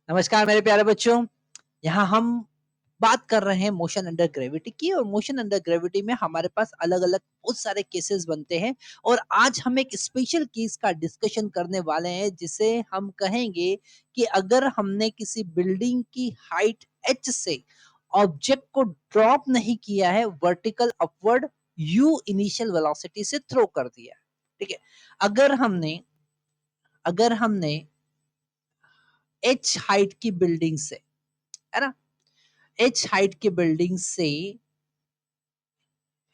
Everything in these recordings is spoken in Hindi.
नमस्कार मेरे प्यारे बच्चों। यहाँ हम बात कर रहे हैं मोशन अंडर ग्रेविटी की, और मोशन अंडर ग्रेविटी में हमारे पास अलग अलग बहुत सारे केसेस बनते हैं। और आज हम एक स्पेशल केस का डिस्कशन करने वाले हैं, जिसे हम कहेंगे कि अगर हमने किसी बिल्डिंग की हाइट h से ऑब्जेक्ट को ड्रॉप नहीं किया है, vertical upward u initial velocity से थ्रो कर दिया है। ठीक है, अगर हमने h हाइट की बिल्डिंग से, है ना, h हाइट की बिल्डिंग से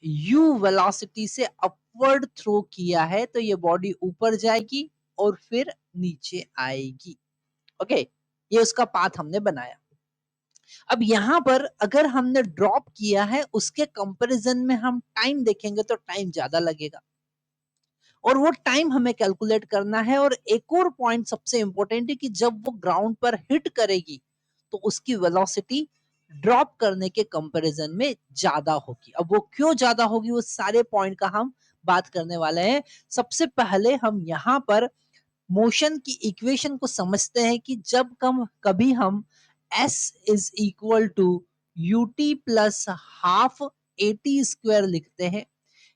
u वेलोसिटी से अपवर्ड थ्रो किया है, तो ये बॉडी ऊपर जाएगी और फिर नीचे आएगी। ओके, ये उसका पाथ हमने बनाया। अब यहां पर अगर हमने ड्रॉप किया है, उसके कंपैरिजन में हम टाइम देखेंगे तो टाइम ज्यादा लगेगा, और वो टाइम हमें कैलकुलेट करना है। और एक और पॉइंट सबसे इंपॉर्टेंट है कि जब वो ग्राउंड पर हिट करेगी तो उसकी वेलोसिटी ड्रॉप करने के कंपैरिजन में ज्यादा होगी। अब वो क्यों ज्यादा होगी, वो सारे पॉइंट का हम बात करने वाले हैं। सबसे पहले हम यहाँ पर मोशन की इक्वेशन को समझते हैं कि जब कभी हम s is equal to U T plus half A T square लिखते हैं,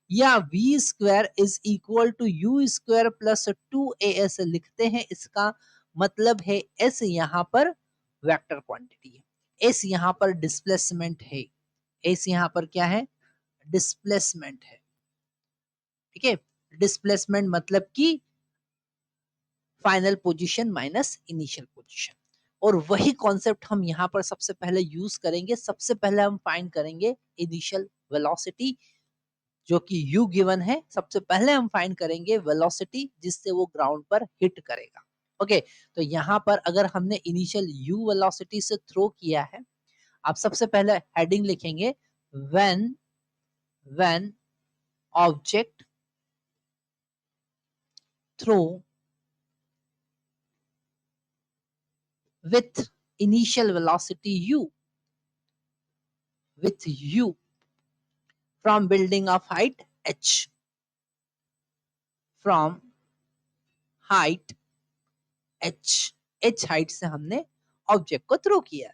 या v square is equal to U square plus 2as लिखते हैं, इसका मतलब है s यहाँ पर वेक्टर क्वांटिटी है, s यहाँ पर डिस्प्लेसमेंट है, s यहाँ पर क्या है, डिस्प्लेसमेंट है। ठीक है, डिस्प्लेसमेंट मतलब कि final position minus initial position. और वही कॉन्सेप्ट हम यहाँ पर सबसे पहले यूज करेंगे। सबसे पहले हम फाइंड करेंगे इनिशियल वेलोसिटी, जो कि u गिवन है। सबसे पहले हम फाइंड करेंगे वेलोसिटी जिससे वो ग्राउंड पर हिट करेगा। ओके, तो यहाँ पर अगर हमने इनिशियल u वेलोसिटी से थ्रो किया है, आप सबसे पहले हेडिंग लिखेंगे when object throw with initial velocity u from building of height h, from height h height से हमने ऑब्जेक्ट को थ्रो किया,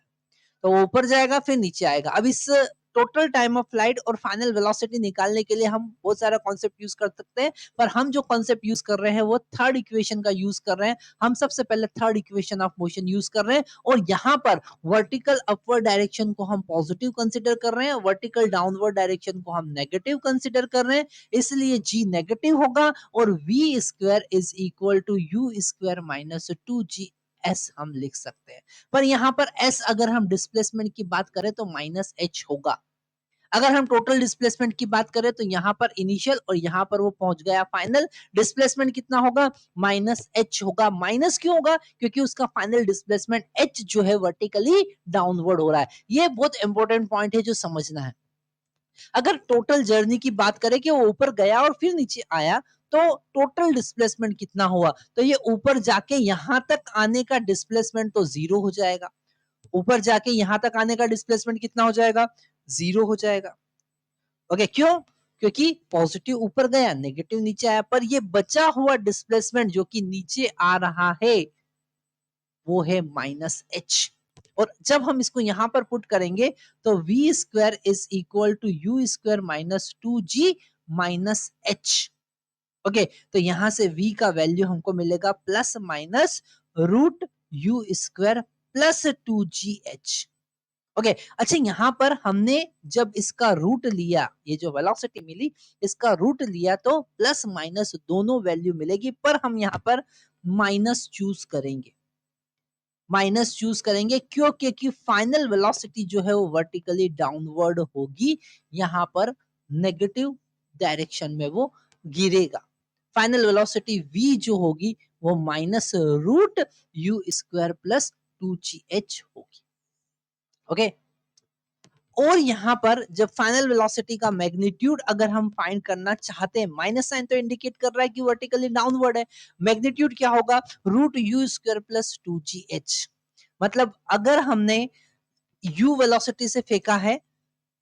तो वो ऊपर जाएगा फिर नीचे आएगा। अब इस टोटल टाइम ऑफ फ्लाइट और फाइनल वेलोसिटी निकालने के लिए हम बहुत सारा कॉन्सेप्ट यूज कर सकते हैं, पर हम जो कॉन्सेप्ट यूज कर रहे हैं वो थर्ड इक्वेशन का यूज कर रहे हैं। हम सबसे पहले third equation of motion use कर रहे हैं, और यहाँ पर वर्टिकल अपवर्ड डायरेक्शन को हम पॉजिटिव कंसिडर कर रहे हैं, वर्टिकल डाउनवर्ड डायरेक्शन को हम नेगेटिव कंसिडर कर रहे हैं, इसलिए g नेगेटिव होगा और v square is equal to U square minus 2g s हम लिख सकते हैं। पर यहाँ पर s अगर हम डिस्प्लेसमेंट की बात करें तो माइनस h होगा। अगर हम टोटल डिस्प्लेसमेंट की बात करें तो यहाँ पर इनिशियल और यहाँ पर वो पहुंच गया फाइनल, डिस्प्लेसमेंट कितना होगा, माइनस h होगा। माइनस क्यों होगा, क्योंकि उसका फाइनल डिस्प्लेसमेंट h जो है वर्टिकली डाउनवर्ड हो रहा है। ये बहुत इंपॉर्टेंट पॉइंट है जो समझना है। अगर टोटल जर्नी की बात करें कि वो ऊपर गया और फिर नीचे आया, तो टोटल डिस्प्लेसमेंट कितना हुआ, तो ये ऊपर जाके यहां तक आने का डिस्प्लेसमेंट तो जीरो हो जाएगा। ऊपर जाके यहां तक आने का डिस्प्लेसमेंट कितना हो जाएगा, जीरो हो जाएगा। ओके, क्यों, क्योंकि पॉजिटिव ऊपर गया, नेगेटिव नीचे आया, पर ये बचा हुआ डिस्प्लेसमेंट जो कि नीचे आ रहा है वो है माइनस एच। और जब हम इसको यहां पर पुट करेंगे तो v square is equal to U square minus 2g minus H. Okay, तो यहां से v का वैल्यू हमको मिलेगा plus minus root U square plus 2gh। Okay, अच्छा, यहां पर हमने जब इसका रूट लिया, ये जो वेलोसिटी मिली इसका रूट लिया, तो प्लस माइनस दोनों वैल्यू मिलेगी, पर हम यहां पर माइनस चूज करेंगे। माइनस चूज करेंगे क्यों, क्योंकि फाइनल वेलोसिटी जो है वो वर्टिकली डाउनवर्ड होगी, यहाँ पर नेगेटिव डायरेक्शन में वो गिरेगा। फाइनल वेलोसिटी v जो होगी वो minus root U square plus 2gh होगी। ओके, और यहाँ पर जब फाइनल वेलोसिटी का मैग्नीट्यूड अगर हम फाइंड करना चाहते हैं, माइनस साइन तो इंडिकेट कर रहा है कि वर्टिकली डाउनवर्ड है, मैग्नीट्यूड क्या होगा, root U square plus 2gh। मतलब अगर हमने u वेलोसिटी से फेंका है,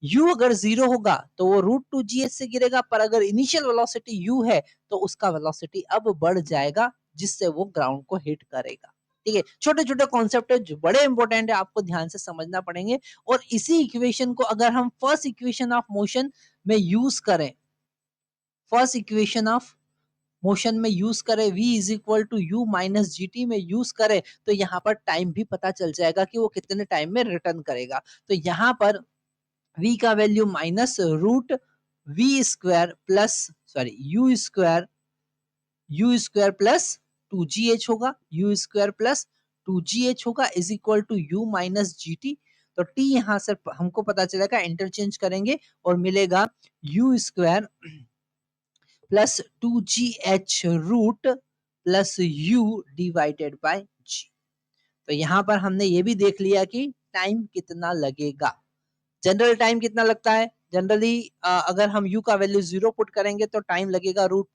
u अगर जीरो होगा तो वो रूट 2gh से गिरेगा, पर अगर इनिशियल वेलोसिटी u है तो उसका वेलोसिटी अब बढ़ जाएगा, जिससे वो ग्राउंड को हिट करेगा। ठीक है, छोटे छोटे कॉन्सेप्ट है जो बड़े इंपॉर्टेंट है, आपको ध्यान से समझना पड़ेंगे। और इसी इक्वेशन को अगर हम फर्स्ट इक्वेशन ऑफ मोशन में यूज करें, फर्स्ट इक्वेशन ऑफ मोशन में यूज करें, v is equal to U minus G T में यूज करें, तो यहाँ पर टाइम भी पता चल जाएगा कि वो कितने टाइम में रिटर्न करेगा। तो यहाँ पर v का value minus root V square plus sorry U square plus 2gh होगा, यू स्क्वायर प्लस 2gh होगा is equal to U minus G T. तो t यहाँ से हमको पता चलेगा, इंटरचेंज करेंगे और मिलेगा U square plus 2gh root plus u divided by g। तो यहाँ पर हमने ये भी देख लिया कि टाइम कितना लगेगा। जनरल टाइम कितना लगता है, जनरली अगर हम u का वैल्यू 0 पुट करेंगे तो टाइम लगेगा रूट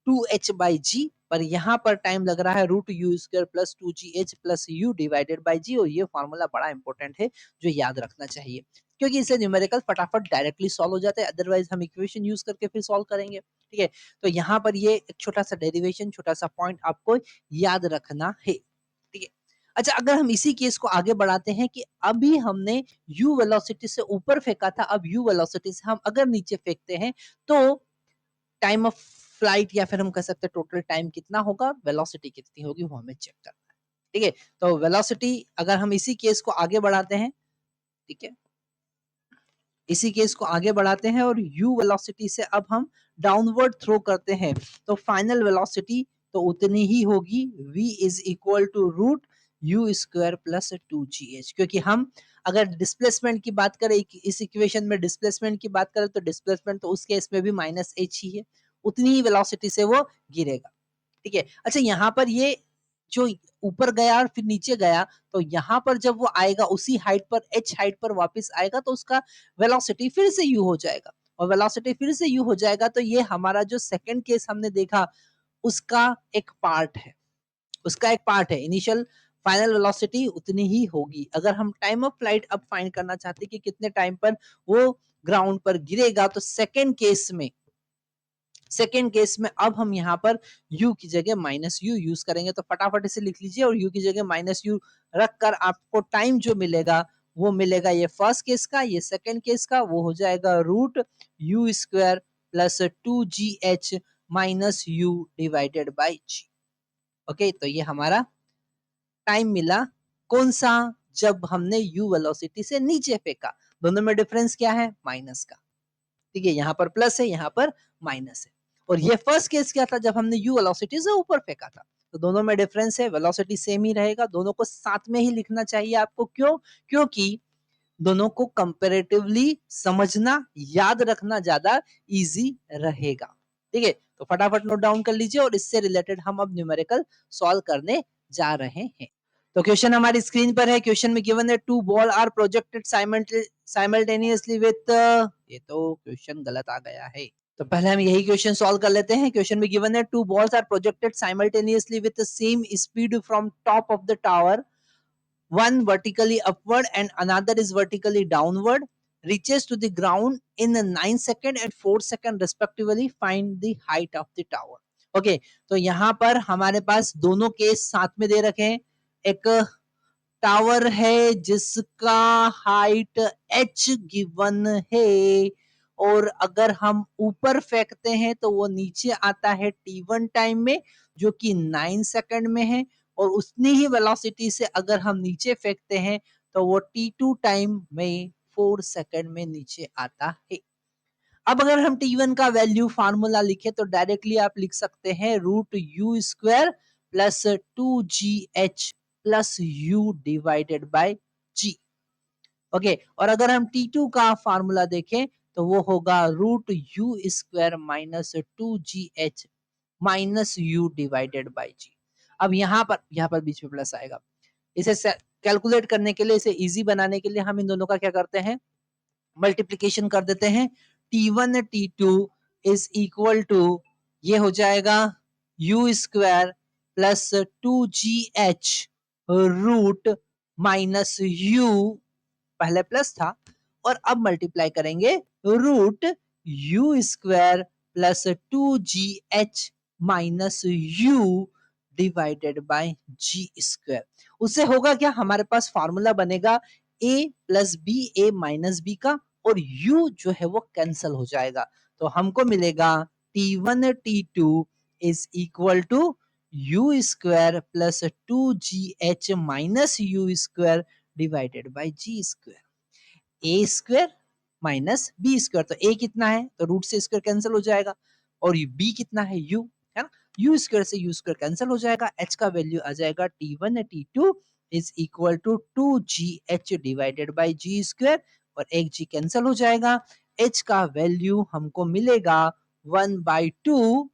2h बाई जी, पर यहाँ पर टाइम लग रहा है root U square plus 2gh plus U divided by G. और ये फॉर्मूला बड़ा इंपॉर्टेंट है जो याद रखना चाहिए, क्योंकि इससे न्यूमेरिकल फटाफट डायरेक्टली सॉल्व हो जाते हैं, अदरवाइज हम इक्वेशन यूज करके फिर सॉल्व करेंगे। ठीक है, तो यहाँ पर ये एक छोटा सा डेरिवेशन, छोटा सा पॉइंट आपको याद रखना है। ठीक है, अच्छा अगर हम इसी केस को आगे बढ़ाते हैं कि अभी हमने u वेलोसिटी से ऊपर फेंका था, अब u वेलोसिटी से हम अगर नीचे फेंकते हैं तो टाइम ऑफ फ्लाइट या फिर हम कह सकते हैं टोटल टाइम कितना होगा, वेलोसिटी कितनी होगी, वो हमें चेक करना है। ठीक है, तो वेलोसिटी अगर हम इसी केस को आगे बढ़ाते हैं, ठीक है, इसी केस को आगे बढ़ाते हैं और u वेलोसिटी से अब हम डाउनवर्ड थ्रो करते हैं, तो फाइनल वेलोसिटी तो उतनी ही होगी, v is equal to root U square plus 2gh। क्योंकि हम अगर डिस्प्लेसमेंट की बात करें, इस इक्वेशन में डिस्प्लेसमेंट की बात करें, तो डिस्प्लेसमेंट तो उस केस में भी माइनस h ही है, उतनी ही वेलोसिटी से वो गिरेगा। ठीक है, अच्छा यहाँ पर ये जो ऊपर गया और फिर नीचे गया, तो यहाँ पर जब वो आएगा उसी हाइट पर, h हाइट पर वापस आएगा, तो उसका वेलोसिटी फिर से u हो जाएगा। और वेलोसिटी फिर से u हो जाएगा, तो ये हमारा जो सेकंड केस हमने देखा उसका एक पार्ट है, उसका एक पार्ट है। इनिशियल फाइनल वेलोसिटी उतनी ही होगी। अगर हम टाइम ऑफ फ्लाइट अब फाइंड करना चाहते हैं कि कितने टाइम पर वो ग्राउंड पर गिरेगा, तो सेकेंड केस में अब हम यहाँ पर u की जगह माइनस यू यूज करेंगे। तो फटाफट इसे लिख लीजिए और u की जगह माइनस यू रखकर आपको टाइम जो मिलेगा वो मिलेगा ये फर्स्ट केस का, ये सेकेंड केस का, वो हो जाएगा root U square plus 2gh minus U divided by G. Okay, तो ये हमारा टाइम मिला, कौन सा, जब हमने u वेलोसिटी से नीचे फेंका। दोनों में डिफरेंस क्या है, माइनस का। ठीक है, यहाँ पर प्लस है, यहाँ पर माइनस है। और ये फर्स्ट केस क्या था, जब हमने u वेलोसिटी से ऊपर फेंका था। तो दोनों में डिफरेंस है, वेलोसिटी सेम ही रहेगा, दोनों को साथ में ही लिखना चाहिए आपको। क्यों, क्योंकि दोनों को कंपैरेटिवली समझना, याद रखना ज्यादा इजी रहेगा। ठीक है, तो फटाफट नोट डाउन कर लीजिए और इससे रिलेटेड हम अब न्यूमेरिकल सॉल्व करने जा रहे हैं। तो क्वेश्चन हमारी स्क्रीन पर है। क्वेश्चन में गिवन है two ball are projected simultaneously with, ये तो क्वेश्चन गलत आ गया है, तो पहले हम यही क्वेश्चन सॉल्व कर लेते हैं। क्वेश्चन में गिवन है two balls are projected simultaneously with the same speed from top of the tower, one vertically upward and another is vertically downward, reaches to the ground in 9 second and 4 second respectively, find the height of the tower। Okay, तो यहाँ पर हमारे पास दोनों केस साथ में दे रखे हैं। एक टावर है जिसका हाइट h गिवन है, और अगर हम ऊपर फेंकते हैं तो वो नीचे आता है t1 टाइम में, जो कि 9 सेकंड में है, और उतनी ही वेलोसिटी से अगर हम नीचे फेंकते हैं तो वो t2 टाइम में 4 सेकंड में नीचे आता है। अब अगर हम t1 का वैल्यू फार्मूला लिखे तो डायरेक्टली आप लिख सकते हैं root U square plus 2gh plus U divided by G. Okay, और अगर हम t2 का फार्मूला देखें तो वो होगा root U square minus 2gh minus U divided by G. अब यहाँ पर बीच में प्लस आएगा। इसे कैलकुलेट करने के लिए, इसे इजी बनाने के लिए हम इन दोनों का क्या करते हैं, मल्टीप्लीकेशन कर देते हैं। t1 t2 is equal to, ये हो जाएगा U square plus 2gh root minus U, पहले प्लस था और अब मल्टीप्लाई करेंगे root U square plus 2gh minus U divided by G square. उससे होगा क्या, हमारे पास फॉर्मूला बनेगा a plus B, a minus B का, और u जो है वो कैंसल हो जाएगा। तो हमको मिलेगा t1 t2 is equal to U square plus 2gh minus U square divided by G square. A square minus B square, तो ए कितना है तो रूट से स्क्वायर कैंसिल हो जाएगा, और बी कितना है यू, है ना, यू स्क्वायर से यू स्क्वायर कैंसिल हो जाएगा, एच का वैल्यू आ जाएगा t1 t2 is equal to 2gh divided by G square, और एक जी कैंसिल हो जाएगा, एच का वैल्यू हमको मिलेगा 1/2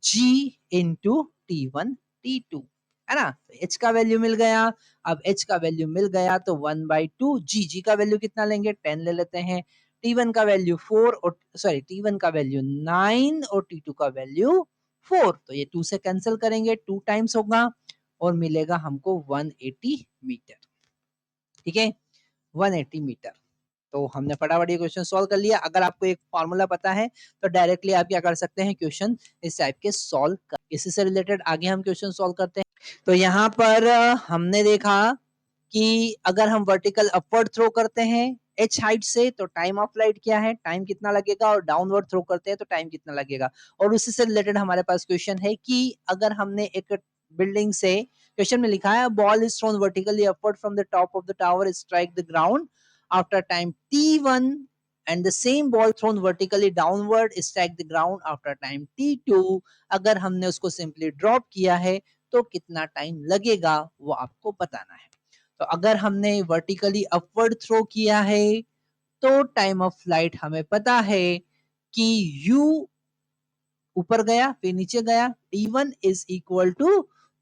जी इंटू T1 T2, है ना। एच का वैल्यू मिल गया। अब एच का वैल्यू मिल गया तो 1/2 जी का वैल्यू कितना लेंगे 10 ले लेते हैं, T1 का वैल्यू 4 और सॉरी T1 का वैल्यू 9 और T2 का वैल्यू 4, तो ये 2 से कैंसिल करेंगे, 2 टाइम्स होगा और मिलेगा हमको 180 मीटर। ठीक है, 180 मीटर। तो हमने फटाफट ये क्वेश्चन सॉल्व कर लिया। अगर आपको एक फॉर्मूला पता है तो डायरेक्टली आप क्या कर सकते हैं, क्वेश्चन इस टाइप के सॉल्व कर। इसी से रिलेटेड आगे हम क्वेश्चन सॉल्व करते हैं। तो यहाँ पर हमने देखा कि अगर हम वर्टिकल अपवर्ड थ्रो करते हैं h हाइट से तो टाइम ऑफ फ्लाइट क्या है, टाइम कितना लगेगा, और डाउनवर्ड थ्रो करते हैं तो टाइम कितना लगेगा। और उसी से रिलेटेड हमारे पास क्वेश्चन है कि अगर हमने एक बिल्डिंग से, क्वेश्चन में लिखा है ball is thrown vertically upward from the top of the tower strike the ground after time t1 and the same ball thrown vertically downward strike the ground after time t2, अगर हमने उसको सिंपली ड्रॉप किया है तो कितना टाइम लगेगा वो आपको बताना है। तो अगर हमने वर्टिकली अपवर्ड थ्रो किया है तो टाइम ऑफ फ्लाइट हमें पता है कि u ऊपर गया फिर नीचे गया, t1 is equal to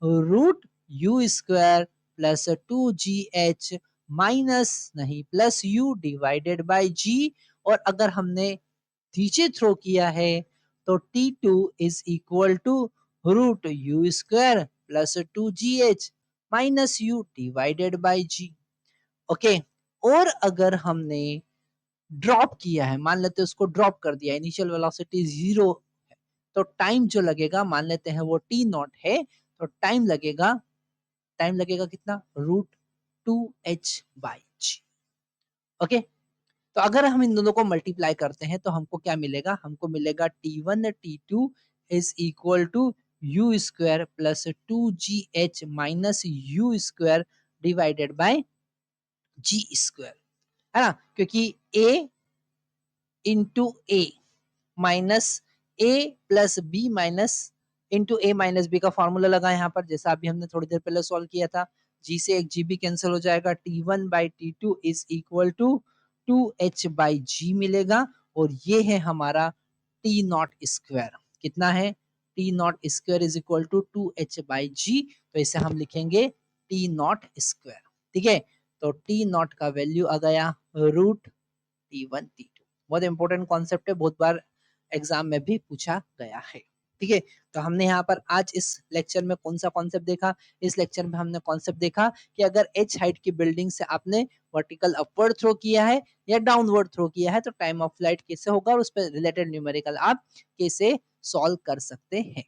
root U square plus 2gh minus नहीं plus u divided by g, और अगर हमने नीचे थ्रो किया है तो t2 is equal to root U square plus 2gh minus u divided by g। Okay, और अगर हमने ड्रॉप किया है, मान लेते हैं उसको ड्रॉप कर दिया, इनिशियल वेलोसिटी 0, तो टाइम जो लगेगा मान लेते हैं वो टी नॉट है, तो टाइम लगेगा कितना, रूट 2h/g। ओके, तो अगर हम इन दोनों को मल्टीप्लाई करते हैं तो हमको क्या मिलेगा, हमको मिलेगा t1 t2 is equal to U square plus 2gh minus U square divided by G square, है ना, क्योंकि a into A minus A plus B minus into A minus B का फॉर्मूला लगा यहाँ पर, जैसा अभी हमने थोड़ी देर पहले सॉल्व किया था। जी से एक जी भी कैंसिल हो जाएगा, t1/t2 is equal to 2h/g मिलेगा, और ये है हमारा टी नॉट स्क्वायर। कितना है, T naught square is equal to 2h/g, तो इसे हम लिखेंगे टी नॉट स्क्वायर। ठीक है, तो टी नॉट का वैल्यू आ गया रूट T1 T2। बहुत इंपॉर्टेंट कॉन्सेप्ट है, बहुत बार एग्जाम में भी पूछा गया है। ठीक है, तो हमने यहाँ पर आज इस लेक्चर में कौन सा कॉन्सेप्ट देखा, इस लेक्चर में हमने कॉन्सेप्ट देखा कि अगर h हाइट की बिल्डिंग से आपने वर्टिकल अपवर्ड थ्रो किया है या डाउनवर्ड थ्रो किया है तो टाइम ऑफ फ्लाइट कैसे होगा, और उस पर रिलेटेड न्यूमेरिकल आप कैसे सॉल्व कर सकते हैं।